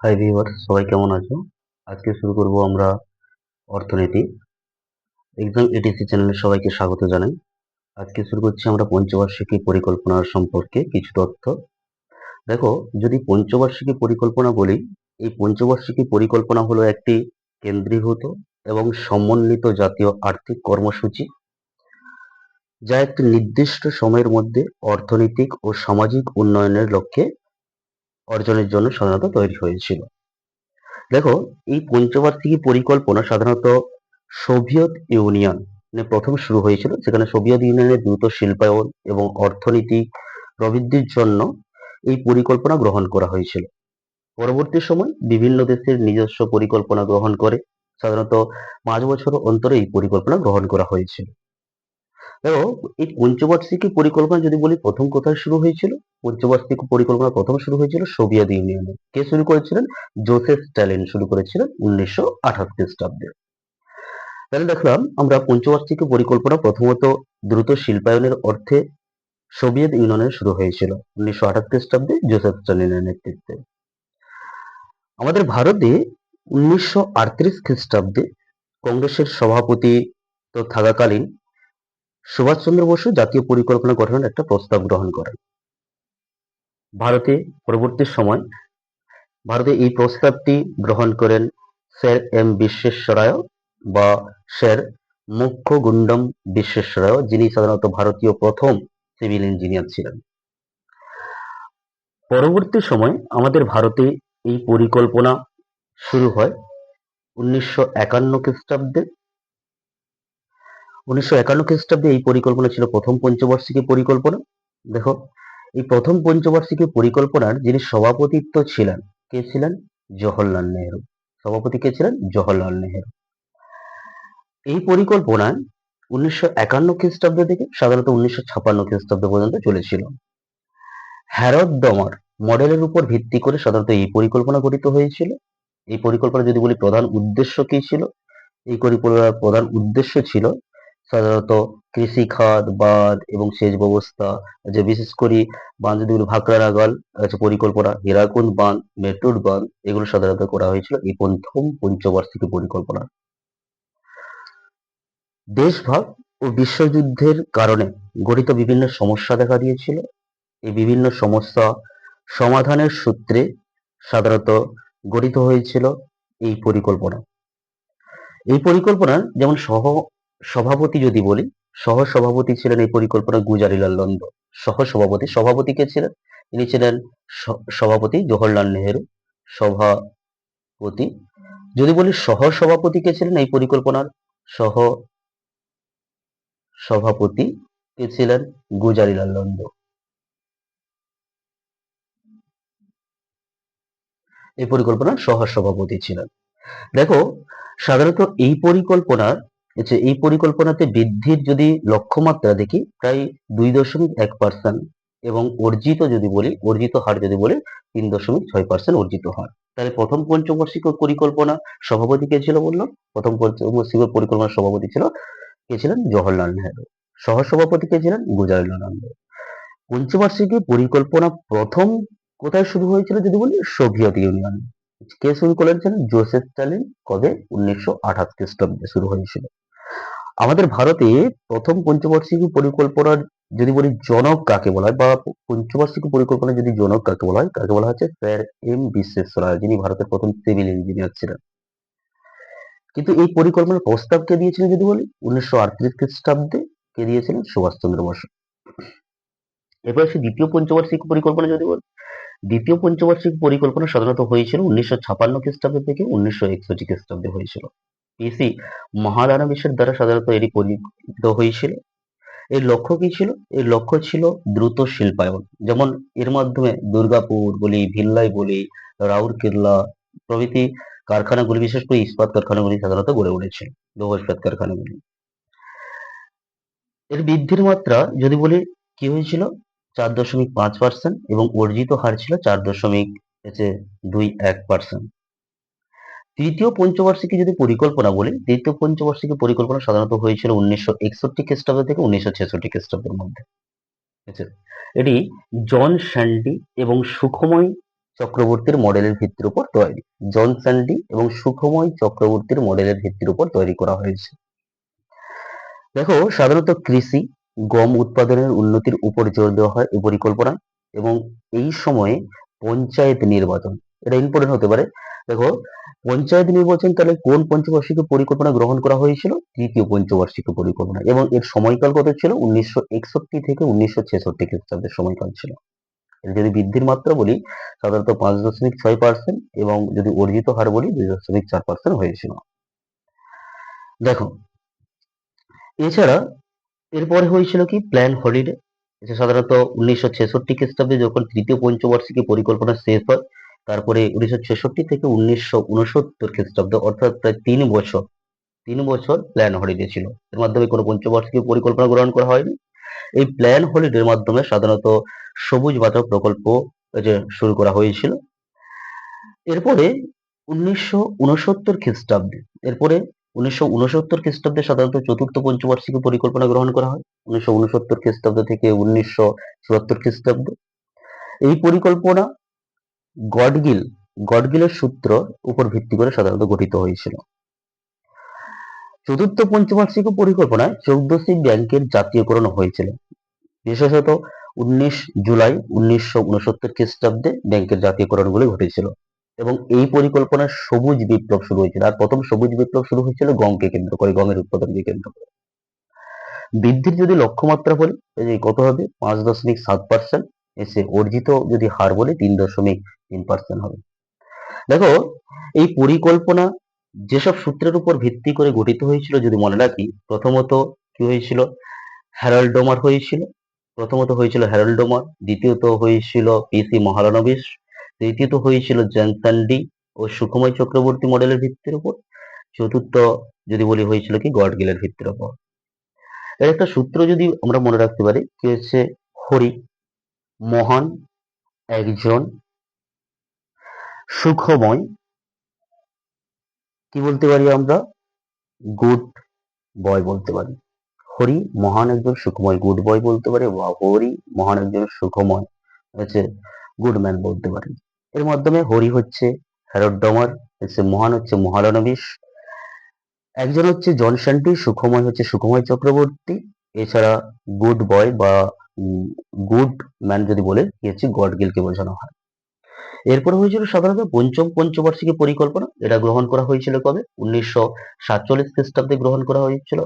Hi viewers, সবাই কেমন আছো? আজকে শুরু করব আমরা অর্থনীতি। এক্সাম এটিসি চ্যানেলে সবাইকে স্বাগত জানাই। আজকে শুরু করছি আমরা পঞ্চবার্ষিকী পরিকল্পনার সম্পর্কে কিছু তথ্য। দেখো, যদি পঞ্চবার্ষিকী পরিকল্পনা বলি, এই পঞ্চবার্ষিকী পরিকল্পনা হলো একটি কেন্দ্রীভূত এবং সমন্বিত জাতীয় আর্থিক কর্মসূচি, যা একটি নির্দিষ্ট সময়ের মধ্যে অর্থনৈতিক ও সামাজিক উন্নয়নের লক্ষ্যে অর্জনের জন্য সাধারণত তৈরি হয়েছিল। দেখো, এই পঞ্চবার্ষিকী পরিকল্পনা সাধারণত সোভিয়েত ইউনিয়ন প্রথম শুরু হয়েছিল, যেখানে সোভিয়েত ইউনিয়নের দ্রুত শিল্পায়ন এবং অর্থনৈতিক প্রবৃদ্ধির জন্য এই পরিকল্পনা গ্রহণ করা হয়েছিল। পরবর্তী সময় বিভিন্ন দেশের নিজস্ব পরিকল্পনা গ্রহণ করে, সাধারণত 5 বছর অন্তরে এই পরিকল্পনা গ্রহণ করা হয়েছিল। দেখো, এই পঞ্চবার্ষিকী পরিকল্পনা যদি বলি প্রথম কোথায় শুরু হয়েছিল, পঞ্চবার্ষিকী পরিকল্পনা প্রথম শুরু হয়েছিল সোভিয়েত ইউনিয়নে। কে শুরু করেছিলেন? জোসেফ স্ট্যালিন শুরু করেছিলেন 1928 খ্রিস্টাব্দে। তাহলে দেখলাম আমরা পঞ্চবার্ষিকী পরিকল্পনা প্রথমত দ্রুত শিল্পায়নের অর্থে সোভিয়েত ইউনিয়নে শুরু হয়েছিল 1928 খ্রিস্টাব্দে জোসেফ স্ট্যালিনের নেতৃত্বে। আমাদের ভারতে 1938 খ্রিস্টাব্দে কংগ্রেসের সভাপতি তো থাকাকালীন সুভাষচন্দ্র বসু জাতীয় পরিকল্পনা গঠনের একটা প্রস্তাব গ্রহণ করেন। ভারতে পরবর্তী সময় ভারতে এই প্রস্তাবটি গ্রহণ করেন স্যার এম বিশ্বেশ্বরায় বা স্যার মুখ্যগুন্ডম বিশ্বেশ্বরায়, যিনি সাধারণত ভারতীয় প্রথম সিভিল ইঞ্জিনিয়ার ছিলেন। পরবর্তী সময় আমাদের ভারতে এই পরিকল্পনা শুরু হয় 1951 খ্রিস্টাব্দে। 1951 খ্রিস্টাব্দে এই পরিকল্পনা ছিল প্রথম পঞ্চবার্ষিকী পরিকল্পনা। দেখো, এই প্রথম পঞ্চবার্ষিকী পরিকল্পনার যিনি সভাপতিত্ব ছিলেন, কে ছিলেন? জওহরলাল নেহেরু। সভাপতি কে ছিলেন? জওহরলাল নেহেরু। এই পরিকল্পনায় 1951 খ্রিস্টাব্দ থেকে সাধারণত 1956 খ্রিস্টাব্দ পর্যন্ত চলেছিল। হ্যারড ডমার মডেলের উপর ভিত্তি করে সাধারণত এই পরিকল্পনা গঠিত হয়েছিল। এই পরিকল্পনা যদি বলি প্রধান উদ্দেশ্য কি ছিল, এই পরিকল্পনার প্রধান উদ্দেশ্য ছিল সাধারণত কৃষি খাত, বাঁধ এবং সেচ ব্যবস্থা, যে বিশেষ করে বাঁধ যদি বলি ভাকরা নাগাল পরিকল্পনা, হীরাকুদ বাঁধ, মেট্রোর বাঁধ, এগুলো সাধারণত করা হয়েছিল এই প্রথম পঞ্চবার্ষিকী পরিকল্পনা। দেশভাগ ও বিশ্বযুদ্ধের কারণে গঠিত বিভিন্ন সমস্যা দেখা দিয়েছিল। এই বিভিন্ন সমস্যা সমাধানের সূত্রে সাধারণত গঠিত হয়েছিল এই পরিকল্পনা। এই পরিকল্পনার যেমন সভাপতি যদি বলি, সহ সভাপতি ছিলেন এই পরিকল্পনার গুজারিলাল নন্দ। সভাপতি কে ছিলেন? তিনি ছিলেন সভাপতি জওহরলাল নেহেরু। সভাপতি যদি বলি সহ সভাপতি কে ছিলেন এই পরিকল্পনার? সহ সভাপতি কে ছিলেন? গুজারিলাল নন্দ। এই পরিকল্পনার সহ সভাপতি ছিলেন। দেখো, সাধারণত এই পরিকল্পনাতে বৃদ্ধির যদি লক্ষ্যমাত্রা দেখি প্রায় 2.1%, এবং অর্জিত হার যদি বলি 3.6% অর্জিত হার। তাহলে প্রথম পঞ্চবার্ষিক পরিকল্পনা সভাপতি কে ছিল বললাম? প্রথম পঞ্চবার্ষিক পরিকল্পনার সভাপতি কে ছিলেন? জওহরলাল নেহেরু। সহসভাপতি কে ছিলেন? গুজারিলাল নন্দ। পঞ্চবার্ষিকী পরিকল্পনা প্রথম কোথায় শুরু হয়েছিল যদি বলি? Soviet union. কে শুরু করেছিলেন? Joseph Stalin. কবে? 1928 খ্রিস্টাব্দে শুরু হয়েছিল। আমাদের ভারতে প্রথম পঞ্চবার্ষিকী পরিকল্পনার যদি বলি জনক কাকে বলা হয়, বা পঞ্চবার্ষিকী পরিকল্পনার যদি জনক কাকে বলা হয়, তাকে বলা হচ্ছে স্যার এম বিশ্বেশ্বরায়, যিনি ভারতের প্রথম সিভিল ইঞ্জিনিয়ার ছিলেন। কিন্তু এই পরিকল্পনার প্রস্তাব কে দিয়েছিলেন যদি বলি? 1938 খ্রিস্টাব্দে কে দিয়েছিলেন? সুভাষচন্দ্র বসু। এবার আসি দ্বিতীয় পঞ্চবার্ষিক পরিকল্পনা যদি বলি, দ্বিতীয় পঞ্চবার্ষিক পরিকল্পনা সাধারণত হয়েছিল 1956 খ্রিস্টাব্দ থেকে 1961 খ্রিস্টাব্দে হয়েছিল। পিসি মহালানবিশের দ্বারা সাধারণত এটি পরিকল্পিত হয়েছিল। এর লক্ষ্য কি ছিল? এর লক্ষ্য ছিল দ্রুত শিল্পায়ন। যেমন এর মাধ্যমে দুর্গাপুর বলি, ভিল্লাই বলি, রাউরকেল্লা প্রভৃতি কারখানাগুলি, বিশেষ করে ইস্পাত কারখানাগুলি সাধারণত গড়ে উঠেছিল, লৌহ ইস্পাত কারখানাগুলি। এর বৃদ্ধির মাত্রা যদি বলি কি হয়েছিল? 4.5%, এবং অর্জিত হার ছিল 4.21%। তৃতীয় পঞ্চবার্ষিকী যদি পরিকল্পনা বলি, তৃতীয় পঞ্চবার্ষিকী পরিকল্পনা সাধারণত হয়েছিল 1961 খ্রিস্টাব্দ থেকে 1966 খ্রিস্টাব্দের মধ্যে। ঠিক আছে? এটি জন স্যান্ডি এবং সুখময় চক্রবর্তীর মডেলের ভিত্তির উপর তৈরি। জন স্যান্ডি এবং সুখময় চক্রবর্তীর মডেলের ভিত্তির উপর তৈরি করা হয়েছে। দেখো, সাধারণত কৃষি, গম উৎপাদনের উন্নতির উপর জোর দেওয়া হয় এই পরিকল্পনায়, এবং এই সময়ে পঞ্চায়েত নির্বাচন, এটা ইম্পর্টেন্ট হতে পারে। দেখো, পঞ্চায়েত নির্বাচন তাহলে কোন পঞ্চবার্ষিকী পরিকল্পনা গ্রহণ করা হয়েছিল? তৃতীয় পঞ্চবার্ষিকী পরিকল্পনা, এবং এর সময়কাল কত ছিল? 1961 থেকে 1966 খ্রিস্টাব্দের সময়কাল ছিল। এর যদি বৃদ্ধির মাত্রা বলি, সাধারণত 5.6%, এবং যদি অর্জিত হার বলি 2.4% হয়েছিল। দেখো, এছাড়া এরপরে হয়েছিল কি? Plan holiday. সাধারণত 1966 খ্রিস্টাব্দে যখন তৃতীয় পঞ্চবার্ষিকী পরিকল্পনা শেষ হয়, তারপরে 1966 থেকে 1969 খ্রিস্টাব্দ, অর্থাৎ প্রায় 3 বছর প্ল্যান হলিডে ছিল। এর মাধ্যমে কোনো পঞ্চবার্ষিকী পরিকল্পনা গ্রহণ করা হয়নি। এই প্ল্যান হলিডের মাধ্যমে সাধারণত সবুজ বাঁচাও প্রকল্প শুরু করা হয়েছিল। এরপরে 1969 খ্রিস্টাব্দে এরপরে 1969 খ্রিস্টাব্দে সাধারণত চতুর্থ পঞ্চবার্ষিকী পরিকল্পনা গ্রহণ করা হয় 1969 খ্রিস্টাব্দ থেকে 1974 খ্রিস্টাব্দ। এই পরিকল্পনা গডগিল গডগিলের সূত্র উপর ভিত্তি করে সাধারণত গঠিত হয়েছিল। চতুর্থ পঞ্চবার্ষিকী পরিকল্পনায় 14টি ব্যাংকের জাতীয়করণ হয়েছিল। বিশেষত 19 জুলাই 1969 খ্রিস্টাব্দে ব্যাংকের জাতীয়করণগুলি ঘটেছিল, এবং এই পরিকল্পনার সবুজ বিপ্লব শুরু হয়েছিল। আর প্রথম সবুজ বিপ্লব শুরু হয়েছিল গমকে কেন্দ্র করে, গমের উৎপাদনকে কেন্দ্র করে। বৃদ্ধির যদি লক্ষ্যমাত্রা বলি, কত হবে? 5.7%। এসে অর্জিত যদি হার বলি 3.3% হবে। দেখো, এই পরিকল্পনা যেসব সূত্রের উপর ভিত্তি করে গঠিত হয়েছিল যদি মনে রাখি, প্রথমত কি হয়েছিল? হ্যারল্ড ডোমার, দ্বিতীয়ত হয়েছিল পিসি মহালানবিশ, তৃতীয়ত হয়েছিল জনসন ডি ও সুখময় চক্রবর্তী মডেলের ভিত্তির উপর, চতুর্থ যদি বলি হয়েছিল কি? গডগিলের ভিত্তির উপর। এর একটা সূত্র যদি আমরা মনে রাখতে পারি, কি হচ্ছে? হরি মহান একজন সুখময়, কি বলতে পারি আমরা? গুড বয় বলতে পারি। হরি মহান একজন সুখময় গুড বয় বলতে পারি, বা হরি মহান একজন সুখময় হচ্ছে গুড ম্যান বলতে পারি। এর মাধ্যমে হরি হচ্ছে হ্যারল্ড ডমার, মহান হচ্ছে মহালানবিশ, একজন হচ্ছে জন শান্টি, সুখময় হচ্ছে সুখময় চক্রবর্তী, এছাড়া গুড বয় বা গুড ম্যান যদি বলে কি হচ্ছে? গডগিলকে বোঝানো হয়। এরপরে হয়েছিল সাধারণত পঞ্চম পঞ্চবার্ষিকী পরিকল্পনা। এটা গ্রহণ করা হয়েছিল কবে? 1947 খ্রিস্টাব্দে গ্রহণ করা হয়েছিল,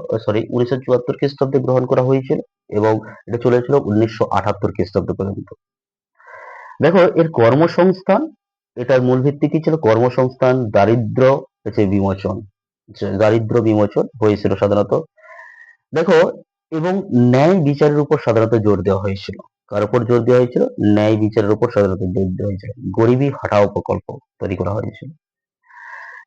1974 খ্রিস্টাব্দে গ্রহণ করা হয়েছিল, এবং এটা চলেছিল 1978 খ্রিস্টাব্দ পর্যন্ত। দেখো, এর কর্মসংস্থান, এটার মূল ভিত্তি কি ছিল? কর্মসংস্থান, বিমোচন দারিদ্র বিমোচন হয়েছিল সাধারণত। দেখো, এবং ন্যায় বিচারের উপর সাধারণত জোর দেওয়া হয়েছিল। কার উপর জোর দেওয়া হয়েছিল? ন্যায় বিচারের উপর সাধারণত জোর দেওয়া হয়েছিল। গরিবী হটাও প্রকল্প তৈরি করা হয়েছিল।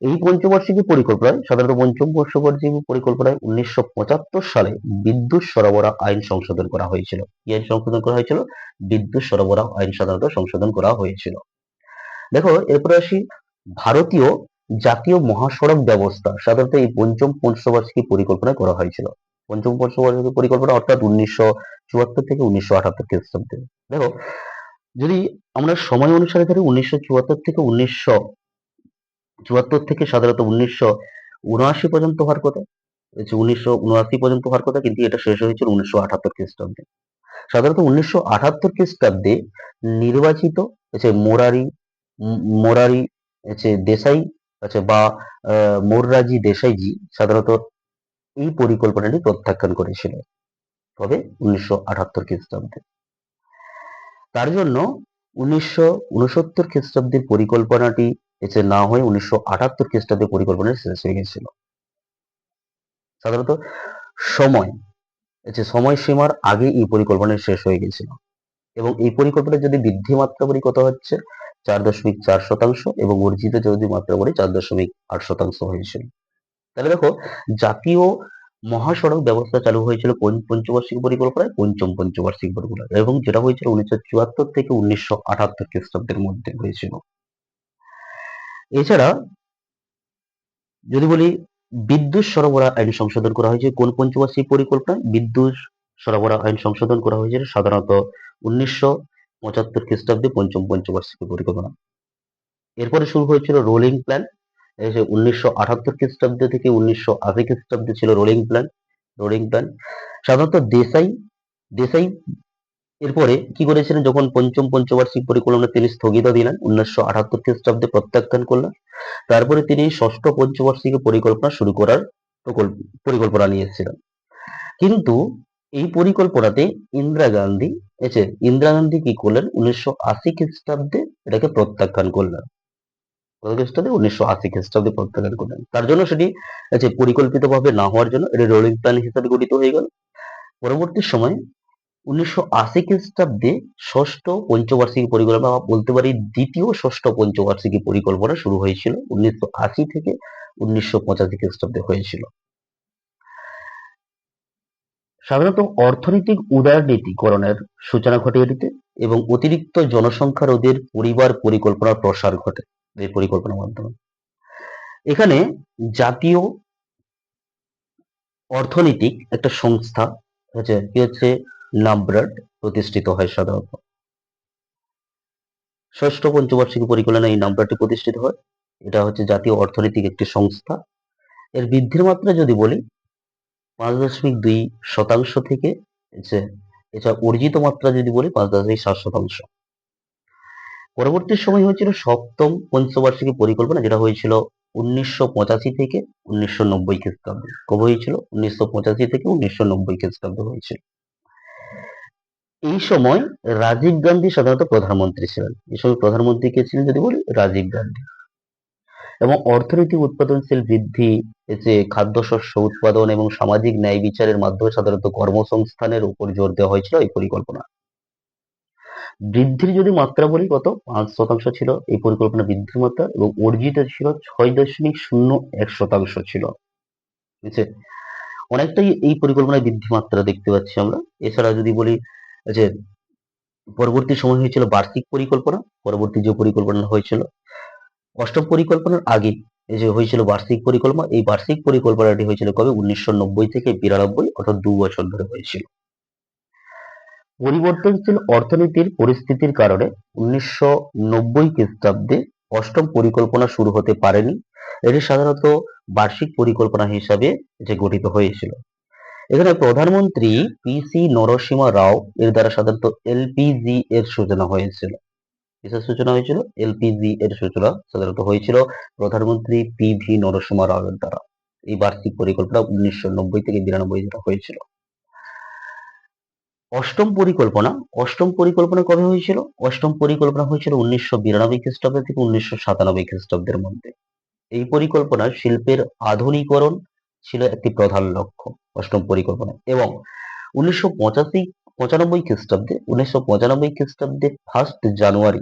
এই পঞ্চবার্ষিকী পরিকল্পনায় সাধারণত পঞ্চম বর্ষবার্ষিকী পরিকল্পনায় 1975 সালে বিদ্যুৎ সরবরাহ আইন সংশোধন করা হয়েছিল। কি আইন সংশোধন করা হয়েছিল? বিদ্যুৎ সরবরাহ আইন সাধারণত সংশোধন করা হয়েছিল। দেখো, এরপরে আসি ভারতীয় জাতীয় মহাসড়ক ব্যবস্থা, সাধারণত এই পঞ্চম পঞ্চবার্ষিকী পরিকল্পনায় করা হয়েছিল। পঞ্চম পঞ্চবার্ষিকী পরিকল্পনা অর্থাৎ 1974 থেকে 1978 খ্রিস্টাব্দে। দেখো, যদি আমরা সময় অনুসারে ধরি, 1974 থেকে সাধারণত 1979 পর্যন্ত হওয়ার কথা, 1979 পর্যন্ত হওয়ার কথা, কিন্তু এটা শেষ হয়েছিল 1978 খ্রিস্টাব্দে। সাধারণত 1978 খ্রিস্টাব্দে নির্বাচিত মোরারি মোরারি দেশাই বা মোররাজি দেশাইজি সাধারণত এই পরিকল্পনাটি প্রত্যাখ্যান করেছিল। তবে 1978 খ্রিস্টাব্দে। তার জন্য 1969 খ্রিস্টাব্দের পরিকল্পনাটি না হয়ে 1978 খ্রিস্টাব্দে পরিকল্পনা শেষ হয়ে গেছিল। সাধারণত সময় সময়সীমার আগে এই পরিকল্পনা শেষ হয়ে গেছিল, এবং এই পরিকল্পনার যদি বৃদ্ধি মাত্রা বলি কত হচ্ছে? 4.4%, এবং অর্জিত যদি মাত্রা বলি 4.8% হয়েছিল। তাহলে দেখো, জাতীয় মহাসড়ক ব্যবস্থা চালু হয়েছিল পঞ্চবার্ষিকী পরিকল্পনায়, পঞ্চম পঞ্চবার্ষিকী পরিকল্পনা, এবং যেটা হয়েছিল 1974 থেকে 1978 খ্রিস্টাব্দের মধ্যে হয়েছিল। এছাড়া যদি বলি বিদ্যুৎ সরবরাহ আইন সংশোধন করা হয়েছে কোন পঞ্চবার্ষিকী পরিকল্পনায়? বিদ্যুৎ সরবরাহ আইন সংশোধন করা হয়েছিল সাধারণত 1975 খ্রিস্টাব্দে পঞ্চম পঞ্চবার্ষিকী পরিকল্পনা। এরপরে শুরু হয়েছিল রোলিং প্ল্যান। এই যে 1978 খ্রিস্টাব্দে থেকে 1980 খ্রিস্টাব্দে ছিল রোলিং প্ল্যান। সাধারণত দেশাই দেশাই এরপরে কি করেছিলেন, যখন পঞ্চবার্ষিক পরিকল্পনা তিনি স্থগিত দিলেন, 1978 খ্রিস্টাব্দে প্রত্যাখ্যান করলেন। তারপরে তিনি ষষ্ঠ পঞ্চবার্ষিক পরিকল্পনা শুরু করার পরিকল্পনা নিয়েছিলেন। কিন্তু এই পরিকল্পনাতে ইন্দিরা গান্ধী কি করলেন, 1980 খ্রিস্টাব্দে এটাকে প্রত্যাখ্যান করলেন। কত খ্রিস্টাব্দে? 1980 খ্রিস্টাব্দে প্রত্যাখ্যান করলেন। তার জন্য সেটি পরিকল্পিতভাবে না হওয়ার জন্য এটি রোলিং প্ল্যান হিসেবে গঠিত হয়ে গেল। পরবর্তী সময়ে 1980 খ্রিস্টাব্দে ষষ্ঠ পঞ্চবার্ষিকী পরিকল্পনা, বলতে পারি দ্বিতীয় ষষ্ঠ পঞ্চবার্ষিকী পরিকল্পনা শুরু হয়েছিল 1980 থেকে 1985 খ্রিস্টাব্দে হয়েছিল। সাধারণত অর্থনৈতিক উদারনীতিকরণের সূচনা ঘটে এটিতে, এবং অতিরিক্ত জনসংখ্যা রোধের পরিবার পরিকল্পনার প্রসার ঘটে এই পরিকল্পনার মাধ্যমে। এখানে জাতীয় অর্থনৈতিক একটা সংস্থা কি হচ্ছে নাবার্ড প্রতিষ্ঠিত হয়। সাধারণত ষষ্ঠ পঞ্চবার্ষিকী পরিকল্পনায় এই নাবার্ডটি প্রতিষ্ঠিত হয়। এটা হচ্ছে জাতীয় অর্থনৈতিক একটি সংস্থা। এর বৃদ্ধির মাত্রা যদি বলি 5.2% থেকে এছাড়া অর্জিত মাত্রা যদি বলি 5.7%। পরবর্তী সময় হয়েছিল সপ্তম পঞ্চবার্ষিকী পরিকল্পনা, যেটা হয়েছিল 1985 থেকে 1990 খ্রিস্টাব্দে। কবে হয়েছিল? 1985 থেকে 1990 খ্রিস্টাব্দে হয়েছিল। এই সময় রাজীব গান্ধী সাধারণত প্রধানমন্ত্রী ছিলেন। এই সময় প্রধানমন্ত্রী কে ছিলেন যদি বলি? রাজীব গান্ধী। এবং অর্থনৈতিক উৎপাদনশীল বৃদ্ধি, খাদ্যশস্য উৎপাদন এবং সামাজিক ন্যায় বিচারের মাধ্যমে সাধারণত কর্মসংস্থানের উপর জোর দেওয়া হয়েছিল এই পরিকল্পনা। বৃদ্ধির যদি মাত্রা বলি, কত? 5% ছিল এই পরিকল্পনা বৃদ্ধির মাত্রা, এবং অর্জিত ছিল 6.01% ছিল। ঠিক আছে, অনেকটাই এই পরিকল্পনায় বৃদ্ধি মাত্রা দেখতে পাচ্ছি আমরা। এছাড়া যদি বলি যে পরবর্তী সময় হয়েছিল বার্ষিক পরিকল্পনা। পরবর্তী যে পরিকল্পনা হয়েছিল অষ্টম পরিকল্পনার আগে হয়েছিল বার্ষিক পরিকল্পনা। এই বার্ষিক পরিকল্পনাটি হয়েছিল কবে? 1990 থেকে 92, অর্থাৎ 2 বছর ধরে হয়েছিল। পরিবর্তনশীল অর্থনীতির পরিস্থিতির কারণে 1990 খ্রিস্টাব্দে অষ্টম পরিকল্পনা শুরু হতে পারেনি। এটি সাধারণত বার্ষিক পরিকল্পনা হিসাবে গঠিত হয়েছিল। এখানে প্রধানমন্ত্রী পি.সি. নরসিমা রাও এর দ্বারা সাধারণত এলপিজি এর সূচনা হয়েছিল। কিসের সূচনা হয়েছিল? এলপিজি এর সূচনা সাধারণত হয়েছিল প্রধানমন্ত্রী পি.ভি. নরসিমা রাও এর দ্বারা। এই বার্ষিক পরিকল্পনা 1990 থেকে 92 যেটা হয়েছিল। অষ্টম পরিকল্পনা কবে হয়েছিল? অষ্টম পরিকল্পনা হয়েছিল 1992 খ্রিস্টাব্দ থেকে 1997 খ্রিস্টাব্দের মধ্যে। এই পরিকল্পনার শিল্পের আধুনিকরণ ছিল একটি প্রধান লক্ষ্য অষ্টম পরিকল্পনা। এবং 1995 খ্রিস্টাব্দে 1 জানুয়ারি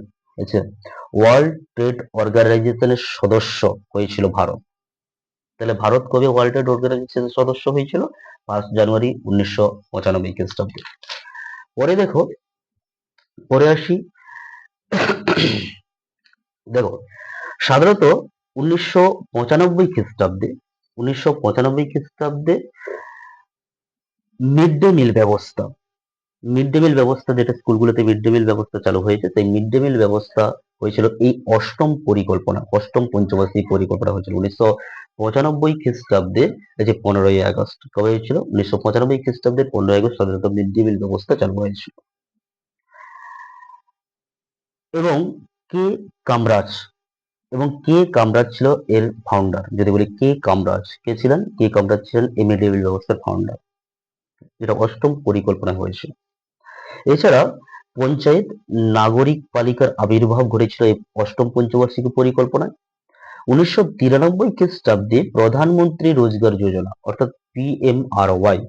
ওয়ার্ল্ড ট্রেড অর্গানাইজেশনের সদস্য হয়েছিল ভারত। তাহলে ভারত কবে ওয়ার্ল্ড ট্রেড অর্গানাইজেশনের সদস্য হয়েছিল? 5 জানুয়ারি 1995 খ্রিস্টাব্দে। পরে দেখো, পরে আসি, দেখো সাধারণত 1995 খ্রিস্টাব্দে মিড ডে মিল ব্যবস্থা যেটা স্কুলগুলোতে মিড ডে মিল ব্যবস্থা চালু হয়েছে, সেই মিড ডে মিল ব্যবস্থা হয়েছিল এই অষ্টম পঞ্চবার্ষিক পরিকল্পনা হয়েছিল 1995 খ্রিস্টাব্দে 15ই আগস্ট। কবে হয়েছিল? 1995 খ্রিস্টাব্দে 15ই আগস্ট সাধারণত মিড ডে মিল ব্যবস্থা চালু হয়েছিল। এবং কে কামরাজ ছিল এর ফাউন্ডার। যদি বলি কে কামরাজ ছিলেন এই মিড ডে মিল ব্যবস্থার ফাউন্ডার, যেটা অষ্টম পরিকল্পনা হয়েছিল। এছাড়া পঞ্চায়েত নাগরিক পালিকার আবির্ভাব ঘটেছিল এই অষ্টম পঞ্চবার্ষিকী পরিকল্পনায়। 1993 খ্রিস্টাব্দে প্রধানমন্ত্রী রোজগার যোজনা, অর্থাৎ PMRY,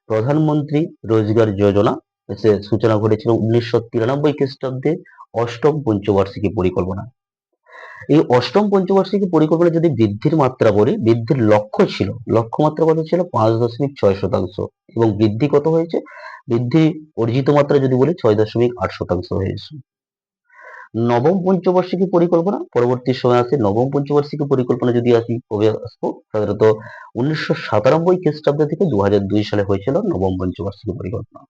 প্রধানমন্ত্রী রোজগার যোজনা সূচনা ঘটেছিল 1993 খ্রিস্টাব্দে অষ্টম পঞ্চবার্ষিকী পরিকল্পনা। এই অষ্টম পঞ্চবার্ষিকী পরিকল্পনা যদি বৃদ্ধির মাত্রা বলি, বৃদ্ধির লক্ষ্যমাত্রা কত ছিল? 5.6%। এবং বৃদ্ধি কত হয়েছে? বৃদ্ধি অর্জিত মাত্রা যদি বলি 6.8% হয়েছে। নবম পঞ্চবার্ষিকী পরিকল্পনা পরবর্তী সময় আছে। নবম পঞ্চবার্ষিকী পরিকল্পনা যদি আসি, কবে আসবো? সাধারণত 1997 খ্রিস্টাব্দ থেকে 2002 সালে হয়েছিল নবম পঞ্চবার্ষিকী পরিকল্পনা।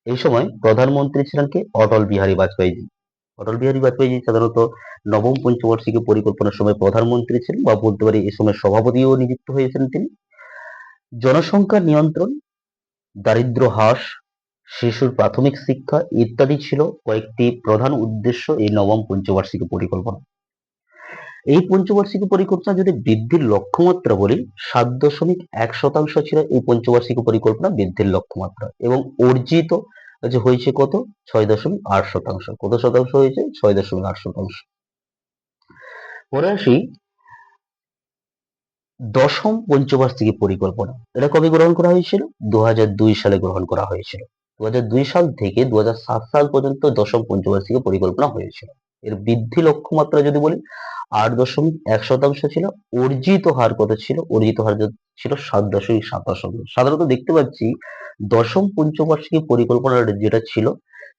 এই সময় প্রধানমন্ত্রী ছিলেন কে? অটল বিহারী বাজপেয়ী জি। অটল বিহারী বাজপেয়ী সাধারণত নবম পঞ্চবার্ষিকী পরিকল্পনার সময় প্রধানমন্ত্রী ছিলেন, বা বলতে পারি এই সময় সভাপতিও নিযুক্ত হয়েছিলেন তিনি। জনসংখ্যা নিয়ন্ত্রণ, দারিদ্র হ্রাস, শিশুর প্রাথমিক শিক্ষা ইত্যাদি ছিল কয়েকটি প্রধান উদ্দেশ্য এই নবম পঞ্চবার্ষিকী পরিকল্পনা। এই পঞ্চবার্ষিকী পরিকল্পনা যদি বৃদ্ধির লক্ষ্যমাত্রা বলি, 7.1% ছিল এই পঞ্চবার্ষিকী পরিকল্পনা বৃদ্ধির লক্ষ্যমাত্রা, এবং অর্জিত যে হয়েছে কত, 6.8%। কত শতাংশ হয়েছে? 6.8%। পরে আসি দশম পঞ্চবার্ষিকী পরিকল্পনা। এটা কবে গ্রহণ করা হয়েছিল? 2002 সালে গ্রহণ করা হয়েছিল। 2002 সাল থেকে 2007 সাল পর্যন্ত দশম পঞ্চবার্ষিকী পরিকল্পনা হয়েছিল। এর বৃদ্ধি লক্ষ্যমাত্রা যদি বলি, 8.1% ছিল। অর্জিত হার কত ছিল? অর্জিত হার ছিল 7.7%। সাধারণত দেখতে পাচ্ছি দশম পঞ্চবার্ষিকী পরিকল্পনার যেটা ছিল,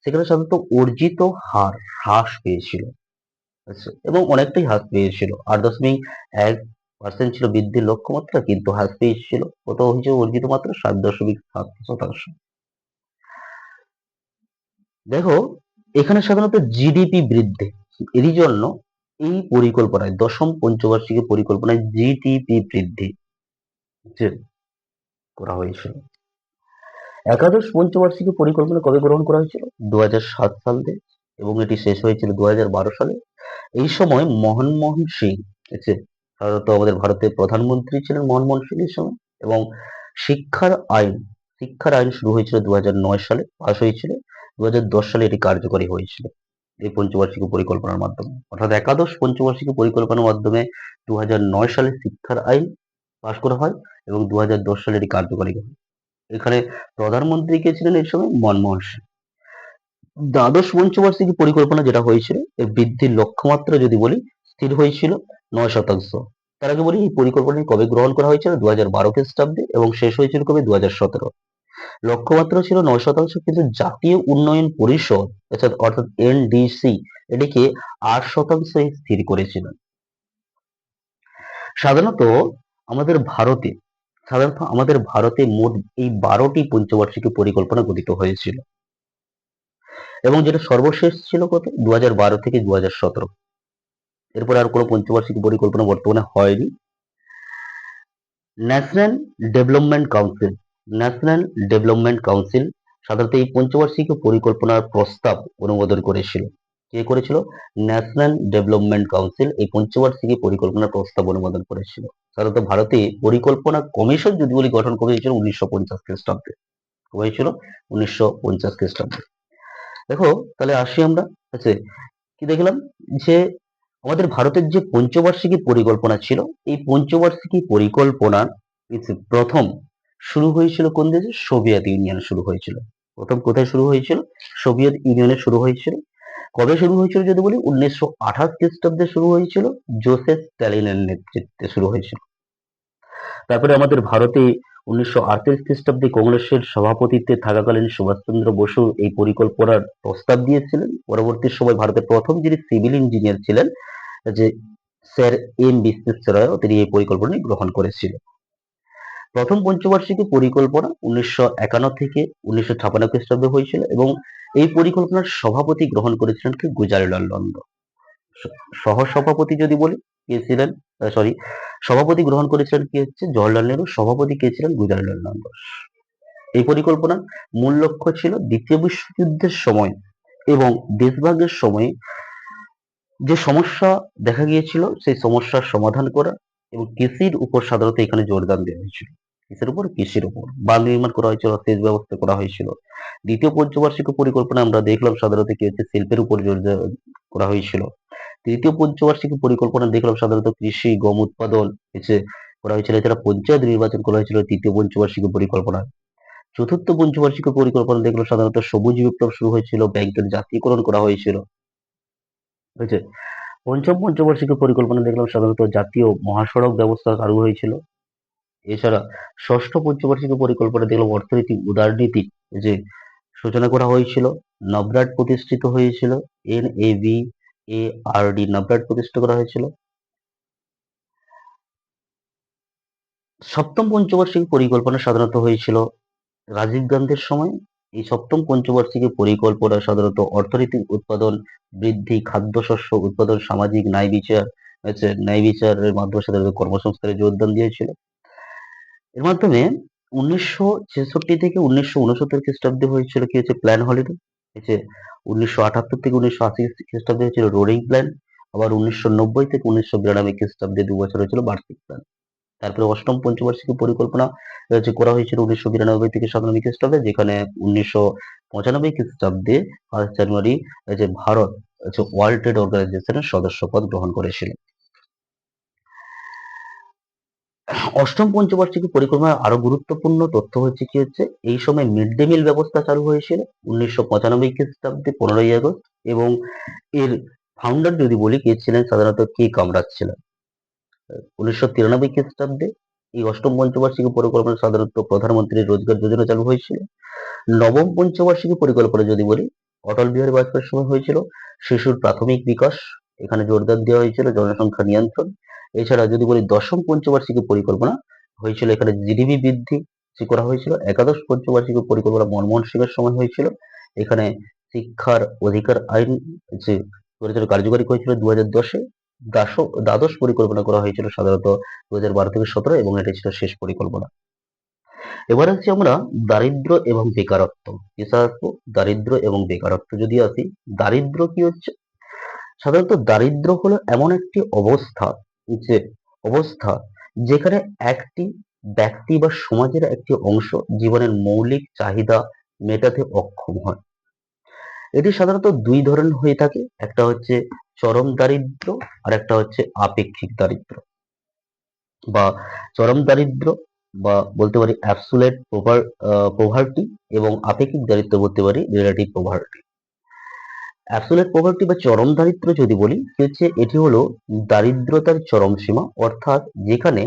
সেখানে সাধারণত অর্জিত হার হ্রাস পেয়েছিল। আচ্ছা, এবং অনেকটাই হ্রাস পেয়েছিল। 8.1% ছিল বৃদ্ধির লক্ষ্যমাত্রা, কিন্তু হ্রাস পেয়েছিল কত হয়েছে? অর্জিত মাত্রা 7.7%। দেখো, এখানে সাধারণত জিডিপি বৃদ্ধি, এরই জন্য এই পরিকল্পনায়, দশম পঞ্চবার্ষিকী পরিকল্পনায় জিডিপি বৃদ্ধি যে করা হয়েছিল। একাদশ পঞ্চবার্ষিকী পরিকল্পনা কবে গ্রহণ করা হয়েছিল? 2007 সালে, এবং এটি শেষ হয়েছিল 2012 সালে। এই সময় মনমোহন সিং, ঠিক সাধারণত আমাদের ভারতের প্রধানমন্ত্রী ছিলেন মনমোহন সিং এই সময়, এবং শিক্ষার আইন শিক্ষার আইন শুরু হয়েছিল 2009 সালে, পাশ হয়েছিল 2010 সালে, এটি কার্যকরী হয়েছিল এই পঞ্চবার্ষিকী পরিকল্পনার মাধ্যমে। অর্থাৎ একাদশ পঞ্চবার্ষিকী পরিকল্পনার মাধ্যমে 2009 সালে শিক্ষার আইন পাশ করা হয়, এবং 2010 সালে এটি কার্যকরী হয়। এখানে প্রধানমন্ত্রী কে ছিলেন এই সময়? মনমোহন সিং। দ্বাদশ পঞ্চবার্ষিকী পরিকল্পনা যেটা হয়েছিল, এর বৃদ্ধির লক্ষ্যমাত্রা যদি বলি, স্থির হয়েছিল 9%। তার আগে বলি, এই পরিকল্পনাটি কবে গ্রহণ করা হয়েছিল? 2012 খ্রিস্টাব্দে, এবং শেষ হয়েছিল কবে? 2017। লক্ষ্যমাত্রা ছিল 9%, কিন্তু জাতীয় উন্নয়ন পরিষদ অর্থাৎ এনডিসি এটিকে 8% স্থির করেছিল। সাধারণত আমাদের ভারতে মোট এই 12টি পঞ্চবার্ষিকী পরিকল্পনা গঠিত হয়েছিল, এবং যেটা সর্বশেষ ছিল কত? 2012 থেকে 2017। এরপরে আর কোনো পঞ্চবার্ষিকী পরিকল্পনা বর্তমানে হয়নি। ন্যাশনাল ডেভেলপমেন্ট কাউন্সিল সাধারণত এই পঞ্চবার্ষিকী পরিকল্পনার প্রস্তাব অনুমোদন করেছিল। কে করেছিল? ন্যাশনাল ডেভেলপমেন্ট কাউন্সিল এই পঞ্চবার্ষিকী পরিকল্পনার প্রস্তাব অনুমোদন করেছিল। সাধারণত ভারতে পরিকল্পনা কমিশন যদি বলি, গঠন করা হয়েছিল 1950 খ্রিস্টাব্দে। হয়েছিল 1950 খ্রিস্টাব্দে। দেখো, তাহলে আসি আমরা, আছে কি দেখলাম, যে আমাদের ভারতের যে পঞ্চবার্ষিকী পরিকল্পনা ছিল, এই পঞ্চবার্ষিকী পরিকল্পনা প্রথম শুরু হয়েছিল কোন দেশে? সোভিয়েত ইউনিয়নে শুরু হয়েছিল। প্রথম কোথায় শুরু হয়েছিল? সোভিয়েত ইউনিয়নে শুরু হয়েছিল। কবে শুরু হয়েছিল যদি বলি, 1928 খ্রিস্টাব্দে শুরু হয়েছিল, জোসেফ স্ট্যালিনের নেতৃত্বে শুরু হয়েছিল। তারপরে আমাদের ভারতে 1938 খ্রিস্টাব্দে কংগ্রেসের সভাপতিত্বে থাকাকালীন সুভাষচন্দ্র বসু এই পরিকল্পনার প্রস্তাব দিয়েছিলেন। পরবর্তী সময় ভারতের প্রথম যিনি সিভিল ইঞ্জিনিয়ার ছিলেন, যে স্যার এম বিশ্বেশ্বরায়, তিনি এই পরিকল্পনাটি গ্রহণ করেছিলেন। প্রথম পঞ্চবার্ষিকী পরিকল্পনা 1951 থেকে 1956 খ্রিস্টাব্দে হয়েছিল, এবং এই পরিকল্পনার সভাপতি গ্রহণ করেছিলেন কি? গুজরালাল নন্দ। সহসভাপতি যদি বলি, কে ছিলেন? সরি, সভাপতি গ্রহণ করেছিলেন কি হচ্ছে? জওহরলাল নেহরু। সভাপতি কে ছিলেন? গুজরালাল নন্দ। এই পরিকল্পনার মূল লক্ষ্য ছিল দ্বিতীয় বিশ্বযুদ্ধের সময় এবং দেশভাগের সময় যে সমস্যা দেখা গিয়েছিল, সেই সমস্যার সমাধান করা, এবং কৃষির উপর সাধারণত এখানে জোরদার দেওয়া হয়েছিল। কিসের উপর? কৃষির উপর। বাঁধ নির্মাণ করা হয়েছিল, সেচ ব্যবস্থা করা হয়েছিল। দ্বিতীয় পঞ্চবার্ষিকী পরিকল্পনা আমরা দেখলাম সাধারণত কি হচ্ছে? শিল্পের উপর জোর দেওয়া করা হয়েছিল। তৃতীয় পঞ্চবার্ষিকী পরিকল্পনা দেখলাম সাধারণত কৃষি, গম উৎপাদন করা হয়েছিল। এছাড়া পঞ্চায়েত নির্বাচন করা হয়েছিল তৃতীয় পঞ্চবার্ষিকী পরিকল্পনায়। চতুর্থ পঞ্চবার্ষিকী পরিকল্পনা দেখলাম সাধারণত সবুজ বিপ্লব শুরু হয়েছিল, ব্যাংকের জাতীয়করণ করা হয়েছিল। হয়েছে। পঞ্চম পঞ্চবার্ষিকী পরিকল্পনা দেখলাম সাধারণত জাতীয় মহাসড়ক ব্যবস্থা চালু হয়েছিল। এছাড়া ষষ্ঠ পঞ্চবার্ষিকী পরিকল্পনা দেখলাম অর্থনৈতিক উদারনীতি যে সূচনা করা হয়েছিল, নবরাট প্রতিষ্ঠিত হয়েছিল, NAVARD নবরাট প্রতিষ্ঠা করা হয়েছিল। সপ্তম পঞ্চবার্ষিকী পরিকল্পনা সাধারণত হয়েছিল রাজীব গান্ধীর সময়, এই সপ্তম পঞ্চবার্ষিকী পরিকল্পনা সাধারণত অর্থনৈতিক উৎপাদন বৃদ্ধি, খাদ্যশস্য উৎপাদন, সামাজিক ন্যায় বিচার, ন্যায় বিচারের মাধ্যমে সাধারণত কর্মসংস্থানে জোরদান দিয়েছিল। এর মাধ্যমে 1966 থেকে 1969 খ্রিস্টাব্দে হয়েছিল কি হচ্ছে প্ল্যান হলিডে, হচ্ছে 1978 থেকে 1980 খ্রিস্টাব্দে হয়েছিল রোলিং প্ল্যান, আবার 1990 থেকে 1992 খ্রিস্টাব্দে 2 বছর হয়েছিল বার্ষিক প্ল্যান। তারপরে অষ্টম পঞ্চবার্ষিকী পরিকল্পনা করা হয়েছিল 1992 থেকে 97 খ্রিস্টাব্দে, যেখানে 1995 খ্রিস্টাব্দে 1 জানুয়ারি ভারত ওয়ার্ল্ড ট্রেড অর্গানাইজেশনের সদস্যপদ গ্রহণ করেছিল। অষ্টম পঞ্চবার্ষিকী পরিকল্পনার আরো গুরুত্বপূর্ণ তথ্য হচ্ছে কি হচ্ছে এই সময় মিড ডে মিল ব্যবস্থা চালু হয়েছিল 1995 খ্রিস্টাব্দে 15ই আগস্ট, এবং এর ফাউন্ডার যদি বলি কে ছিলেন, সাধারণত কে কামরাজ ছিলেন। 1993 খ্রিস্টাব্দে এই অষ্টম পঞ্চবার্ষিকী পরিকল্পনা সাধারণত প্রধানমন্ত্রীর রোজগার যোজনা চালু হয়েছিল। নবম পঞ্চবার্ষিকী পরিকল্পনা যদি বলি অটল বিহারী বাজপেয়ীর সময় হয়েছিল শিশুর প্রাথমিক বিকাশ, এখানে জোরদার দেওয়া হয়েছিল জনসংখ্যা নিয়ন্ত্রণ। এছাড়া যদি বলি দশম পঞ্চবার্ষিকী পরিকল্পনা হয়েছিল, এখানে জিডিপি বৃদ্ধি করা হয়েছিল। একাদশ পঞ্চবার্ষিকী পরিকল্পনা মনমোহন সিং এর সময় হয়েছিল, এখানে শিক্ষার অধিকার আইন কার্যকরী হয়েছিল 2010-এ। দ্বাদশ পরিকল্পনা করা হয়েছিল সাধারণত 2012 থেকে 17, এবং এটি ছিল শেষ পরিকল্পনা। এবার আসছি আমরা দারিদ্র এবং বেকারত্ব। দারিদ্র এবং বেকারত্ব যদি আসি, দারিদ্র কি হচ্ছে, সাধারণত দারিদ্র হলো এমন একটি যে অবস্থা যেখানে একটি ব্যক্তি বা সমাজের একটি অংশ জীবনের মৌলিক চাহিদা মেটাতে অক্ষম হয়। এটি সাধারণত দুই ধরনের হয়ে থাকে, একটা হচ্ছে চরম দারিদ্র আর একটা হচ্ছে আপেক্ষিক দারিদ্র বা চরম দারিদ্র, বা বলতে পারি অ্যাবসোলিউট পভার্টি, এবং আপেক্ষিক দারিদ্র বলতে পারি রিলেটিভ পভার্টি। অ্যাবসোলিউট পভার্টি বা চরম দারিদ্র যদি বলি কি হচ্ছে, এটি হলো দারিদ্রতার চরম সীমা, অর্থাৎ যেখানে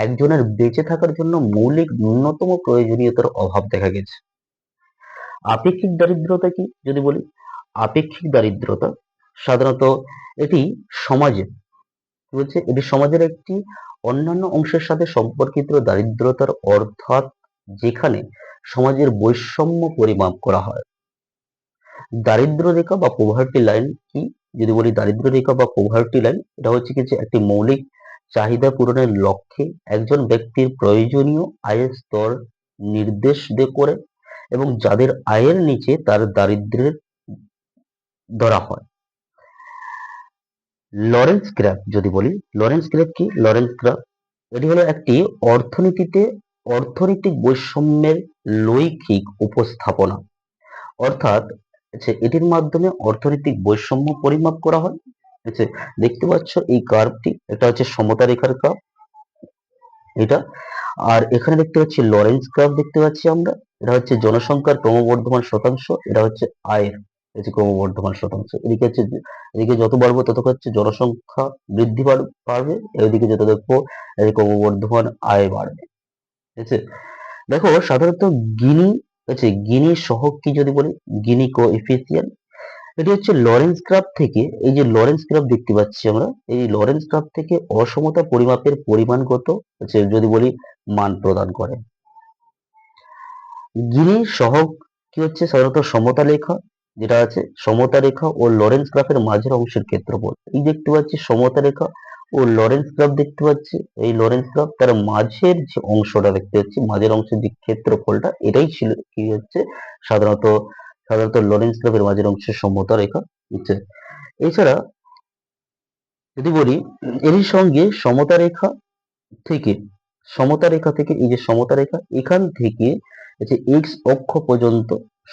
একজনের বেঁচে থাকার জন্য মৌলিক ন্যূনতম প্রয়োজনীয়তার অভাব দেখা গেছে। আপেক্ষিক দারিদ্রতা কি যদি বলি, আপেক্ষিক দারিদ্রতা সাধারণত এটি সমাজে কি হচ্ছে, এটি সমাজের একটি অন্যান্য অংশের সাথে সম্পর্কিত দারিদ্রতার, অর্থাৎ যেখানে সমাজের বৈষম্য পরিমাপ করা হয়। দারিদ্র রেখা বা পোভার্টি লাইন কি যদি বলি, দারিদ্র রেখা বা পোভার্টি লাইন এটা হচ্ছে কিছু একটি মৌলিক চাহিদা পূরণের লক্ষ্যে একজন ব্যক্তির প্রয়োজনীয় আয়ের স্তর নির্দেশ করে, এবং যাদের আয়ের নিচে তার দারিদ্র্যের ধরা হয়। লরেন্স গ্রাফ যদি বলি, লরেন্স গ্রাফ কি, লরেন্স গ্রাফ এটি হলো একটি অর্থনৈতিক বৈষম্যের লৈখিক উপস্থাপনা, অর্থাৎ এটির মাধ্যমে অর্থনৈতিক বৈষম্য পরিমাপ করা হয়। দেখতে পাচ্ছ এই কার্ভটি, এটা হচ্ছে সমতা রেখার কার্ভ এটা, আর এখানে দেখতে পাচ্ছি লরেন্স কার্ভ দেখতে পাচ্ছি আমরা, এটা হচ্ছে জনসংখ্যার ক্রমবর্ধমান শতাংশ, এটা হচ্ছে আয়ের ক্রমবর্ধমান শতাংশ। এদিকে যত বাড়বো তত হচ্ছে জনসংখ্যা বৃদ্ধি পারবে, এদিকে যত দেখবো ক্রমবর্ধমান আয় বাড়বে। ঠিক আছে, দেখো সাধারণত গিনি গিনি সহগ কি যদি বলি, গিনি কোএফিসিয়েন্ট, এটি হচ্ছে লরেন্স গ্রাফ থেকে, এই যে লরেন্স গ্রাফ দেখতে পাচ্ছি আমরা, এই লরেন্স গ্রাফ থেকে অসমতা পরিমাপের পরিমাণগত যদি বলি মান প্রদান করে। গিনি সহগ কি হচ্ছে, সাধারণত সমতা রেখা, যেটা আছে সমতা রেখা ও লরেন্স গ্রাফের মাঝের অংশের ক্ষেত্রফল। এই দেখতে পাচ্ছি সমতা রেখা ও লরেন্স গ্রাফ দেখতে পাচ্ছি, এই লরেন্স গ্রাফ তার মাঝের যে অংশটা দেখতে পাচ্ছি, মাঝের অংশের যে ক্ষেত্রফলটা, এটাই ছিল কি হচ্ছে সাধারণত লরেন্স গ্রাফের মাঝের অংশের সমতা রেখা। এছাড়া যদি বলি এর সঙ্গে সমতা রেখা থেকে এই যে সমতা রেখা, এখান থেকে এক্স অক্ষ পর্যন্ত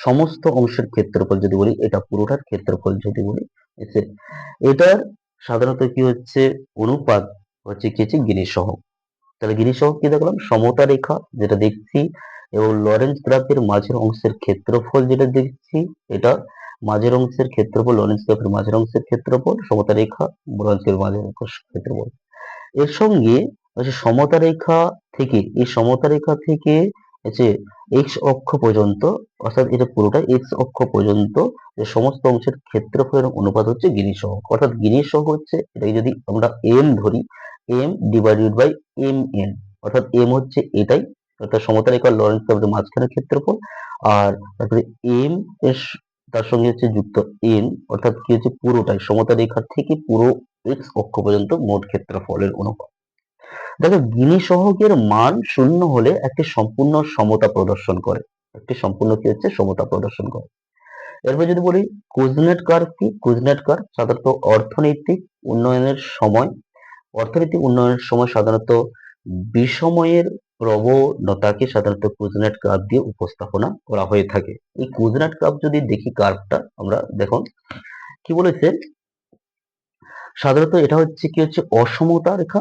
সমস্ত অংশের ক্ষেত্রফল যদি বলি, এটা পুরোটার ক্ষেত্রফল যদি বলি, এটার সাধারণত কি হচ্ছে অনুপাত হচ্ছে কি হচ্ছে গিনি সহগ। তাহলে গিনি সহগ কি দেখলাম, সমতা রেখা যেটা দেখছি এবং লরেন্স গ্রাফের মাঝের অংশের ক্ষেত্রফল যেটা দেখছি, এটা মাঝের অংশের ক্ষেত্রফল, লরেন্স গ্রাফের মাঝের অংশের ক্ষেত্রফল, সমতা রেখা লরেন্স গ্রাফের মাঝের অংশের ক্ষেত্রফল। এর সঙ্গে সমতা রেখা থেকে, এই সমতা রেখা থেকে এক্স অক্ষ পর্যন্ত, অর্থাৎ এটা পুরোটা এক্স অক্ষ পর্যন্ত যে সমস্ত অংশের ক্ষেত্রফলের অনুপাত হচ্ছে গিনি সহগ। অর্থাৎ গিনি সহগ হচ্ছে এটাকে যদি আমরা এম ধরি, M divided by M N, অর্থাৎ এম হচ্ছে এটাই, অর্থাৎ সমতা রেখা লরেন্স গ্রাফের মাঝখানের ক্ষেত্রফল, আর তারপরে এম এর তার সঙ্গে হচ্ছে যুক্ত এন, অর্থাৎ কি হচ্ছে পুরোটাই সমতা রেখার থেকে পুরো এক্স অক্ষ পর্যন্ত মোট ক্ষেত্রফলের অনুপাত। দেখো গিনি সহগের মান শূন্য হলে একটি সম্পূর্ণ সমতা প্রদর্শন করে, একটি সম্পূর্ণ কি হচ্ছে সমতা প্রদর্শন করে। এরপর যদি বলি কুজনেট কার্ভ কি, কুজনেট কার্ভ সাধারণত অর্থনৈতিক উন্নয়নের সময়, অর্থনৈতিক উন্নয়নের সময় সাধারণত বিষময়ের প্রবণতাকে সাধারণত কুজনেট কার্ভ দিয়ে উপস্থাপনা করা হয়ে থাকে। এই কুজনেট কার্ভ যদি দেখি কার্ভটা আমরা দেখুন কি বলেছে, সাধারণত এটা হচ্ছে কি হচ্ছে অসমতা রেখা,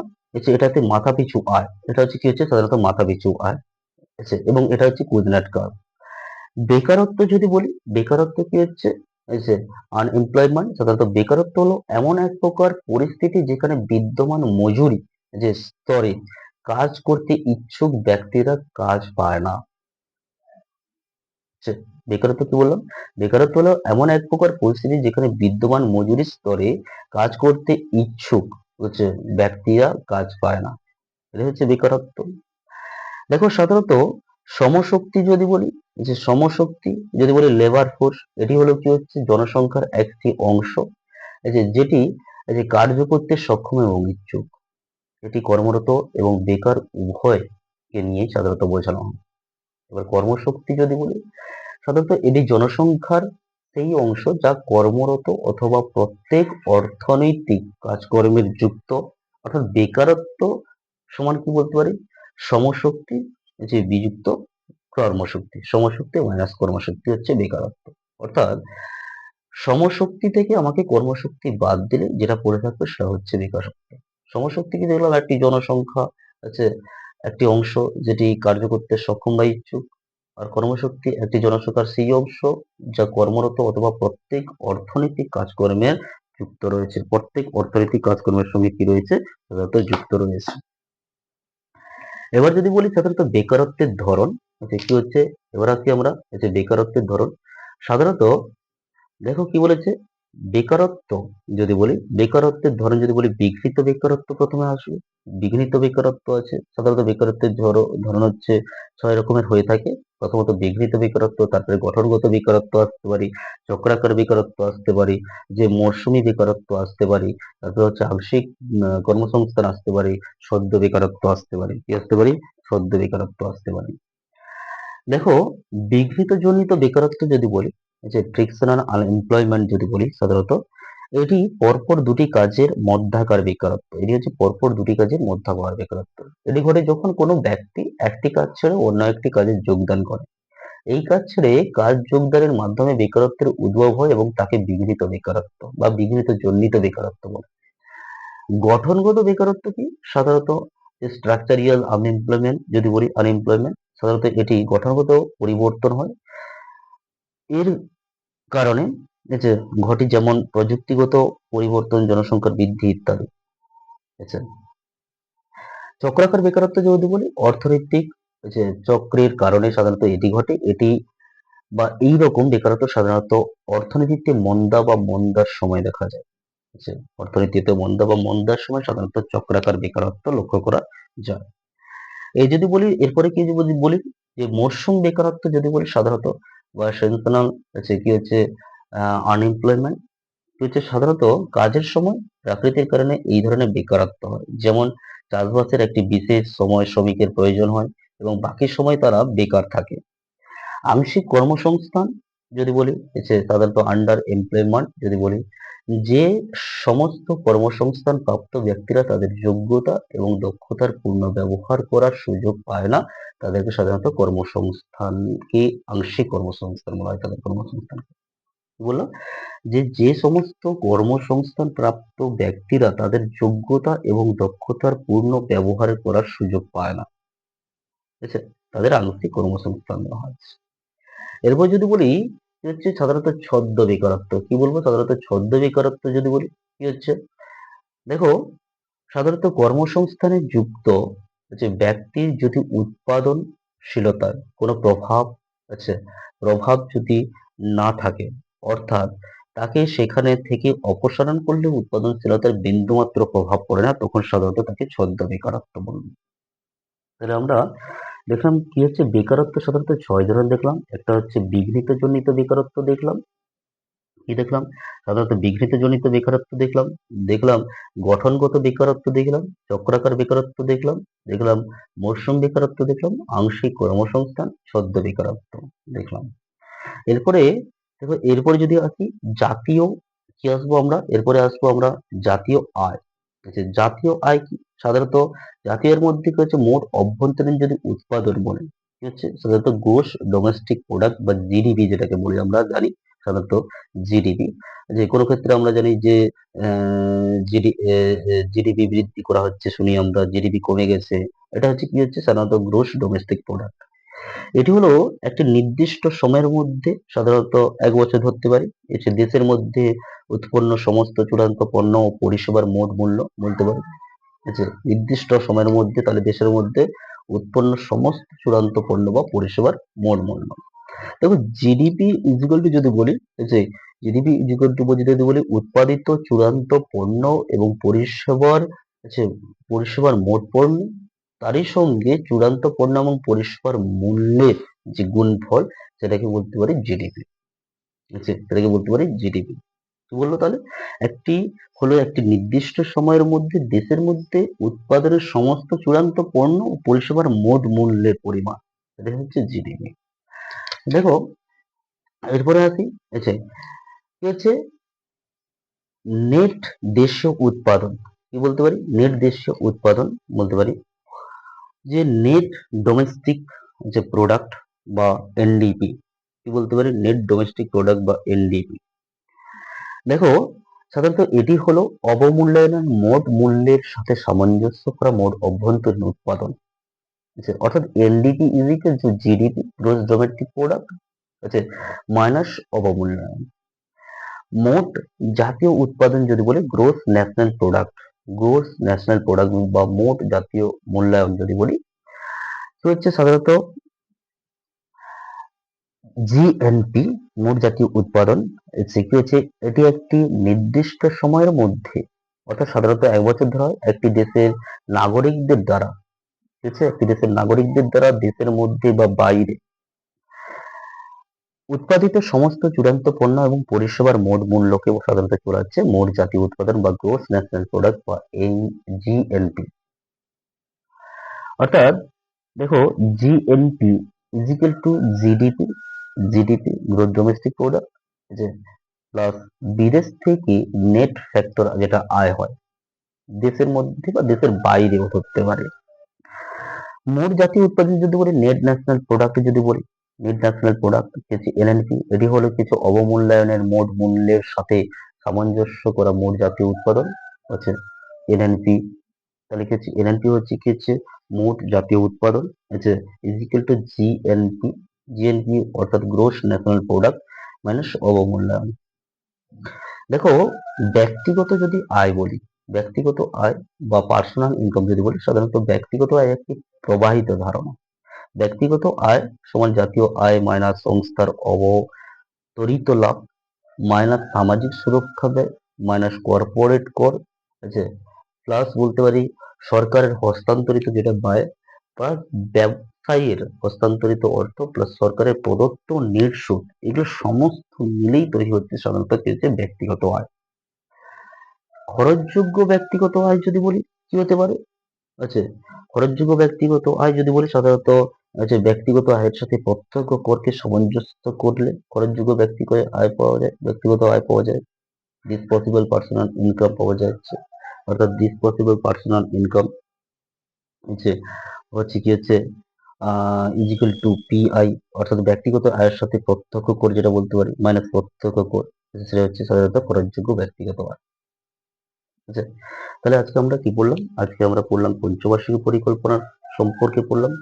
এটাতে মাথা পিছু আয়, এটা হচ্ছে কি হচ্ছে সাধারণত মাথা পিছু আয়, এবং এটা হচ্ছে কুজনেট কার্ভ। বেকারত্ব যদি বলি, বেকারত্ব কি হচ্ছে, এই যে আনএমপ্লয়মেন্ট, সাধারণত বেকারত্ব হলো এমন এক প্রকার পরিস্থিতি যেখানে বিদ্যমান মজুরি যে স্তরে কাজ করতে ইচ্ছুক ব্যক্তিরা কাজ পায় না। যে বেকারত্ব কি বললাম, বেকারত্ব হলো এমন এক প্রকার পরিস্থিতি যেখানে বিদ্যমান মজুরি স্তরে কাজ করতে ইচ্ছুক হচ্ছে ব্যক্তিরা কাজ পায় না, এটা হচ্ছে বেকারত্ব। দেখো সাধারণত শ্রমশক্তি যদি বলি, যে শ্রমশক্তি যদি বলি লেবার ফোর্স, এটি হলো কি হচ্ছে জনসংখ্যার একটি অংশ, যেটি কার্য করতে সক্ষম এবং ইচ্ছুক, এটি কর্মরত এবং বেকার উভয়কে নিয়ে সাধারণত বোঝানো হয়। এবার কর্মশক্তি যদি বলি, সাধারণত এটি জনসংখ্যার সেই অংশ যা কর্মরত অথবা প্রত্যেক অর্থনৈতিক কাজকর্মের যুক্ত, অর্থাৎ বেকারত্ব সমান কি বলতে পারি, শ্রমশক্তি বিযুক্ত কর্মশক্তি, শ্রমশক্তি মাইনাস কর্মশক্তি হচ্ছে বেকারত্ব। অর্থাৎ শ্রমশক্তি থেকে আমাকে কর্মশক্তি বাদ দিলে যেটা পড়ে থাকবে সেটা হচ্ছে বেকারত্ব। শ্রমশক্তি কি দেখলাম একটি জনসংখ্যা আছে, একটি অংশ যেটি কার্য করতে সক্ষম বা ইচ্ছুক, আর কর্মশক্তি একটি জনসংখ্যার সেই অংশ যা কর্মরত অথবা প্রত্যেক অর্থনৈতিক কাজকর্মের যুক্ত রয়েছে, প্রত্যেক অর্থনৈতিক কাজকর্মের সঙ্গে কি রয়েছে সাধারণত যুক্ত রয়েছে। এবার যদি বলি সাধারণত বেকারত্বের ধরন, কি হচ্ছে, এবার আজকে আমরা বেকারত্বের ধরন, সাধারণত দেখো কি বলেছে, বেকারত্ব যদি বলি, বেকারত্বের ধরন যদি বলি বিঘ্নিত বেকারত্ব প্রথমে আসবে। বিঘ্নিত বেকারত্ব আছে, সাধারণত বেকারত্বের ধরন হচ্ছে 6 রকমের হয়ে থাকে। প্রথমত বিঘ্নিত বেকারত্ব, তারপরে গঠনগত বেকারত্ব আসতে পারি, চক্রাকার বেকারত্ব আসতে পারি, যে মরশুমি বেকারত্ব আসতে পারি, তারপরে হচ্ছে আংশিক কর্মসংস্থান আসতে পারি, সদ্য বেকারত্ব আসতে পারি, কি আসতে পারি, সদ্য বেকারত্ব আসতে পারি। দেখো বিঘ্নিত জনিত বেকারত্ব যদি বলি, যে ফ্রিকশনাল আনএমপ্লয়মেন্ট যদি বলি, সাধারণত এটি পরপর দুটি কাজের মধ্যাকার বেকারত্ব, এটি হচ্ছে পরপর দুটি কাজের মধ্যাকার বেকারত্ব। এটি ঘটে যখন কোনো ব্যক্তি একটি কাজ ছেড়ে অন্য একটি কাজে যোগদান করে, এই কাজ ছেড়ে কাজ যোগদানের মাধ্যমে বেকারত্বের উদ্ভব হয় এবং তাকে বিঘ্নিত বেকারত্ব বা বিঘ্নিত জনিত বেকারত্ব বলে। গঠনগত বেকারত্ব কি, সাধারণত স্ট্রাকচারাল আনএমপ্লয়মেন্ট যদি বলি, আনএমপ্লয়মেন্ট সাধারণত এটি গঠনগত পরিবর্তন হয়, এর কারণে এই যে ঘটে, যেমন প্রযুক্তিগত পরিবর্তন, জনসংখ্যার বৃদ্ধি ইত্যাদি। আচ্ছা, চক্রাকার বেকারত্ব যদি বলি, অর্থনৈতিক চক্রের কারণে সাধারণত এটি ঘটে, এটি বা এই রকম বেকারত্ব সাধারণত অর্থনীতিতে মন্দা বা মন্দার সময় দেখা যায়। আচ্ছা, অর্থনীতিতে মন্দা বা মন্দার সময় সাধারণত চক্রাকার বেকারত্ব লক্ষ্য করা যায়। এই যদি বলি, এরপরে কি যদি বলি, যে মরশুম বেকারত্ব যদি বলি, সাধারণত বা সেজনাল কি হচ্ছে আনএমপ্লয়মেন্ট, হচ্ছে সাধারণত কাজের সময় প্রাকৃতিক কারণে এই ধরনের বেকারত্ব হয়, যেমন চাষবাসের একটি বিশেষ সময় শ্রমিকের প্রয়োজন হয় এবং বাকি সময় তারা বেকার থাকে। আংশিক কর্মসংস্থান যদি বলি, সাধারণত আন্ডার এমপ্লয়মেন্ট যদি বলি, যে সমস্ত কর্মসংস্থান প্রাপ্ত ব্যক্তিরা তাদের যোগ্যতা এবং দক্ষতার পূর্ণ ব্যবহার করার সুযোগ পায় না, তাদেরকে সাধারণত কর্মসংস্থানকে আংশিক কর্মসংস্থান বলা হয়, তাদের কর্মসংস্থান বললাম, যে সমস্ত কর্মসংস্থান প্রাপ্ত ব্যক্তিরা তাদের যোগ্যতা এবং দক্ষতার পূর্ণ ব্যবহার করার সুযোগ পায় না, ঠিক আছে, তাদের আংশিক কর্মসংস্থান দেওয়া হয়। এরপর যদি বলি সাধারণত ছদ্ম বেকারত্ব, কি বলবো, সাধারণত ছদ্ম বেকারত্ব যদি বলি কি হচ্ছে, দেখো সাধারণত কর্মসংস্থানে যুক্ত ব্যক্তির যদি উৎপাদনশীলতার কোনো প্রভাব যদি না থাকে, অর্থাৎ তাকে সেখানে থেকে অপসারণ করলে উৎপাদনশীলতার বিন্দুমাত্র প্রভাব পড়ে না, তখন সাধারণত তাকে ছদ্ম বেকারত্ব বলবো। তাহলে আমরা দেখলাম কি হচ্ছে বেকারত্ব সাধারণত 6 ধরনের দেখলাম। একটা হচ্ছে বিঘ্নিত জনিত বেকারত্ব দেখলাম। কি দেখলাম? সাধারণত বিঘ্নিত জনিত বেকারত্ব দেখলাম। দেখলাম গঠনগত বেকারত্ব দেখলাম, চক্রাকার বেকারত্ব দেখলাম, দেখলাম মৌসুম বেকারত্ব দেখলাম, আংশিক কর্মসংস্থান, সদ্য বেকারত্ব দেখলাম। এরপরে দেখো এরপরে যদি আসি জাতীয় কি আসবো আমরা এরপরে আসবো আমরা জাতীয় আয়। আচ্ছা, জাতীয় আয় কি সাধারণত জাতীয়ের মধ্যে কি হচ্ছে মোট অভ্যন্তরীণ যদি উৎপাদন বলে কি হচ্ছে সাধারণত গ্রোস ডোমেস্টিক প্রোডাক্ট বা জিডিপি যেটাকে বলি আমরা জানি সাধারণত জিডিপি। যে কোনো ক্ষেত্রে আমরা জানি যে জিডিপি বৃদ্ধি করা হচ্ছে শুনি আমরা জিডিপি কমে গেছে, এটা হচ্ছে কি হচ্ছে সাধারণত গ্রোস ডোমেস্টিক প্রোডাক্ট। এটি হলো একটি নির্দিষ্ট সময়ের মধ্যে সাধারণত 1 বছর ধরতে পারি এসে দেশের মধ্যে উৎপন্ন সমস্ত চূড়ান্ত পণ্য ও পরিষেবার মোট মূল্য বলতে পারি। আচ্ছা, নির্দিষ্ট সময়ের মধ্যে তাহলে দেশের মধ্যে উৎপন্ন সমস্ত চূড়ান্ত পণ্য বা পরিষেবার মোট মূল্য। দেখো জিডিপি ইজিক্যাল টু যদি বলি যে জিডিপি ইজিক্যাল টু যদি বলি উৎপাদিত চূড়ান্ত পণ্য এবং পরিষেবার আচ্ছা পরিষেবার মোট পণ্য তারই সঙ্গে চূড়ান্ত পণ্য এবং পরিষেবার মূল্যের যে গুণফল সেটাকে বলতে পারি জিডিপি। আচ্ছা, সেটাকে বলতে পারি জিডিপি। কি বললো তাহলে একটি হলো একটি নির্দিষ্ট সময়ের মধ্যে দেশের মধ্যে উৎপাদনের সমস্ত চূড়ান্ত পণ্য ও পরিষেবার মোট মূল্যের পরিমাণ, এটা হচ্ছে জিডিপি। দেখো এরপরে আসি আচ্ছা কি হচ্ছে নেট দেশীয় উৎপাদন। কি বলতে পারি নেট দেশীয় উৎপাদন বলতে পারি যে নেট ডোমেস্টিক যে প্রোডাক্ট বা এনডিপি। কি বলতে পারি নেট ডোমেস্টিক প্রোডাক্ট বা এনডিপি। দেখো সাধারণত এটি হলো অবমূল্যায়নের মোট মূল্যের সাথে সামঞ্জস্য করা মোট অভ্যন্তরীণ উৎপাদন। আচ্ছা, অর্থাৎ NDP equal to GDP gross domestic product আছে মাইনাস অবমূল্যায়ন। মোট জাতীয় উৎপাদন যদি বলি gross national product, gross national product বা মোট জাতীয় মূল্যায়ন যদি বলি তো হচ্ছে সাধারণত জিএনপি মোট জাতীয় উৎপাদন। কি হচ্ছে এটি একটি নির্দিষ্ট সময়ের মধ্যে অর্থাৎ সাধারণত 1 বছর ধরা হয় একটি দেশের নাগরিকদের দ্বারা, ঠিক আছে একটি দেশের নাগরিকদের দ্বারা দেশের মধ্যে বা বাইরে উৎপাদিত সমস্ত চূড়ান্ত পণ্য এবং পরিষেবার মোট মূল্যকে সাধারণত বলা হচ্ছে মোট জাতীয় উৎপাদন বা গ্রোস ন্যাশনাল প্রোডাক্ট বা জিএনপি। অর্থাৎ দেখো GNP equal to GDP, GDP gross domestic product যে প্লাস বিদেশ থেকে নেট ফ্যাক্টর যেটা আয় হয় দেশের মধ্যে বা দেশের বাইরেও ধরতে পারে। মোট জাতীয় উৎপাদন যদি বলি নেট ন্যাশনাল প্রোডাক্ট যদি বলি নেট ন্যাশনাল প্রোডাক্ট কিছু এনএনপি এটি হলো কিছু অবমূল্যায়নের মোট মূল্যের সাথে সামঞ্জস্য করা মোট জাতীয় উৎপাদন হচ্ছে এনএনপি। তাহলে কি হচ্ছে এনএনপি হচ্ছে কি হচ্ছে মোট জাতীয় উৎপাদন হচ্ছে ইজিক্যাল টু জিএনপি, জিএনপি অর্থাৎ গ্রোস ন্যাশনাল প্রোডাক্ট মাইনাস অবমূল্যায়ন। দেখো ব্যক্তিগত যদি আয় বলি ব্যক্তিগত আয় বা পার্সোনাল ইনকাম যদি বলি সাধারণত ব্যক্তিগত আয় একটি প্রবাহিত ধারণা। ব্যক্তিগত আয় সমান জাতীয় আয় মাইনাস সংস্থার অবতরিত লাভ মাইনাস সামাজিক সুরক্ষা ব্যয় মাইনাস কর্পোরেট কর আছে প্লাস বলতে পারি সরকারের হস্তান্তরিত যেটা ব্যয় বা ব্যবসায়ীর হস্তান্তরিত অর্থ প্লাস সরকারের প্রদত্ত নেট সুদ এগুলো সমস্ত মিলেই তৈরি হচ্ছে সাধারণত কি হচ্ছে ব্যক্তিগত আয়। খরচযোগ্য ব্যক্তিগত আয় যদি বলি কি হতে পারে আচ্ছা খরচযোগ্য ব্যক্তিগত আয় যদি বলি সাধারণত আচ্ছা ব্যক্তিগত আয়ের সাথে প্রত্যক্ষ করকে সামঞ্জস্য করলে খরচযোগ্য ব্যক্তিগত আয় পাওয়া যায়, ব্যক্তিগত আয় পাওয়া যায়। ডিসপোজেবল পার্সোনাল ইনকাম পাওয়া যাচ্ছে অর্থাৎ ডিসপোজেবল পার্সোনাল ইনকাম হচ্ছে হচ্ছে কি হচ্ছে ইজিক্যাল টু পিআই অর্থাৎ ব্যক্তিগত আয়ের সাথে প্রত্যক্ষ কর যেটা বলতে পারি মাইনাস প্রত্যক্ষ কর সেটা হচ্ছে সাধারণত খরচযোগ্য ব্যক্তিগত আয়। আচ্ছা, তাহলে আজকে আমরা কি পড়লাম আজকে আমরা পড়লাম পঞ্চবার্ষিক পরিকল্পনার সম্পর্কে পড়লাম।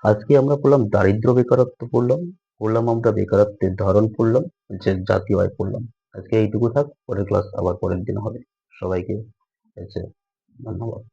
আজকে আমরা পড়লাম দারিদ্র বেকারত্ব পড়লাম, পড়লাম আমরা বেকারত্বের ধরন পড়লাম, যে জাতীয় আয় পড়লাম। আজকে এইটুকু থাক, পরের ক্লাস আবার পরের দিন হবে। সবাইকে হচ্ছে ধন্যবাদ।